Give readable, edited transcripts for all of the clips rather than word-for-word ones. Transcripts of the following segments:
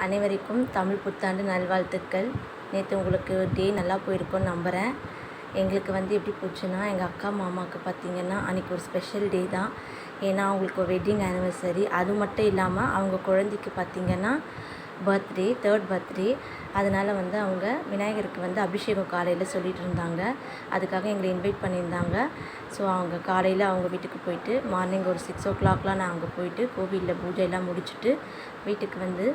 அனைவருக்கும் தமிழ் புத்தாண்டு நல்வாழ்த்துக்கள். நேற்று உங்களுக்கு டே நல்லா போயிருக்கும்னு நம்புகிறேன். எங்களுக்கு எப்படி போச்சுன்னா, எங்கள் அக்கா மாமாவுக்கு பார்த்திங்கன்னா அன்றைக்கி ஒரு ஸ்பெஷல் டே தான். ஏன்னா அவங்களுக்கு ஒரு வெட்டிங் ஆனிவர்சரி. அது மட்டும் இல்லாமல் அவங்க குழந்தைக்கு பார்த்திங்கன்னா பர்த்டே, 3rd பர்த்டே. அதனால் அவங்க விநாயகருக்கு அபிஷேகம் காலையில் சொல்லிகிட்டு இருந்தாங்க. அதுக்காக எங்களை இன்வைட் பண்ணியிருந்தாங்க. ஸோ அவங்க காலையில் அவங்க வீட்டுக்கு போயிட்டு மார்னிங் ஒரு 6 o'clock நான் அங்கே போயிட்டு கோவிலில் பூஜையெல்லாம் முடிச்சுட்டு வீட்டுக்கு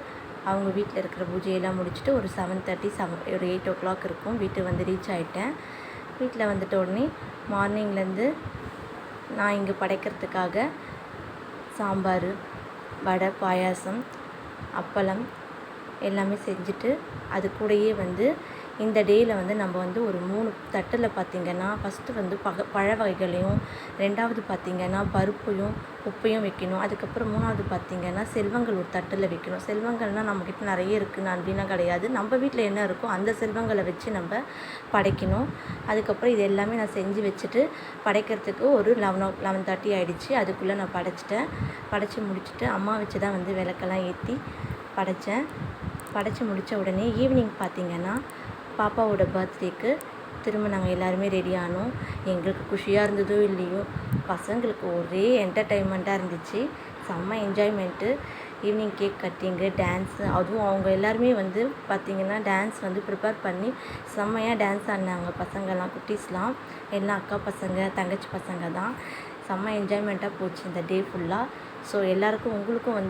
அவங்க வீட்டில் இருக்கிற பூஜையெல்லாம் முடிச்சுட்டு ஒரு 7:30 ஒரு 8 o'clock இருக்கும் வீட்டுக்கு ரீச் ஆகிட்டேன். வீட்டில் வந்துட்ட உடனே மார்னிங்லேருந்து நான் இங்கே படைக்கிறதுக்காக சாம்பார், வடை, பாயாசம், அப்பளம் எல்லாமே செஞ்சுட்டு அது கூடயே இந்த டேயில் நம்ம ஒரு 3 தட்டில் பார்த்திங்கன்னா ஃபஸ்ட்டு பழ வகைகளையும், 2வது பார்த்திங்கன்னா பருப்பையும் உப்பையும் வைக்கணும். அதுக்கப்புறம் 3வது பார்த்திங்கன்னா செல்வங்கள் ஒரு தட்டில் வைக்கணும். செல்வங்கள்னால் நம்மக்கிட்ட நிறைய இருக்குன்னு அப்படின்னா கிடையாது. நம்ம வீட்டில் என்ன இருக்கோ அந்த செல்வங்களை வச்சு நம்ம படைக்கணும். அதுக்கப்புறம் இது எல்லாமே நான் செஞ்சு வச்சுட்டு படைக்கிறதுக்கு ஒரு 11:30 ஆகிடுச்சு. அதுக்குள்ளே நான் படைச்சி முடிச்சுட்டு அம்மா வச்சு தான் விளக்கெல்லாம் ஏற்றி படைச்சி முடித்த உடனே ஈவினிங் பார்த்திங்கன்னா பாப்பாவோட பர்த்டேக்கு திரும்ப நாங்கள் எல்லாருமே ரெடி ஆனோம். எங்களுக்கு குஷியாக இருந்ததோ இல்லையோ, பசங்களுக்கு ஒரே என்டர்டெயின்மெண்ட்டாக இருந்துச்சு. செம்ம என்ஜாய்மெண்ட்டு. ஈவினிங் கேக் கட்டிங்கு, டான்ஸு, அதுவும் அவங்க எல்லாருமே பார்த்திங்கன்னா டான்ஸ் ப்ரிப்பேர் பண்ணி செம்மையாக டான்ஸ் ஆடினாங்க. பசங்கள்லாம், குட்டீஸ்லாம் எல்லாம் அக்கா பசங்க, தங்கச்சி பசங்க தான். செம்ம என்ஜாய்மெண்ட்டாக போச்சு இந்த டே ஃபுல்லாக. ஸோ எல்லாருக்கும் உங்களுக்கும்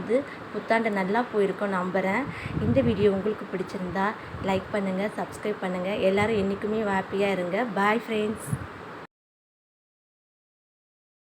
புத்தாண்டு நல்லா போயிருக்கோம் நம்புகிறேன். இந்த வீடியோ உங்களுக்கு பிடிச்சிருந்தா லைக் பண்ணுங்கள், சப்ஸ்கிரைப் பண்ணுங்கள். எல்லோரும் என்றைக்குமே ஹாப்பியாக இருங்க. Bye friends.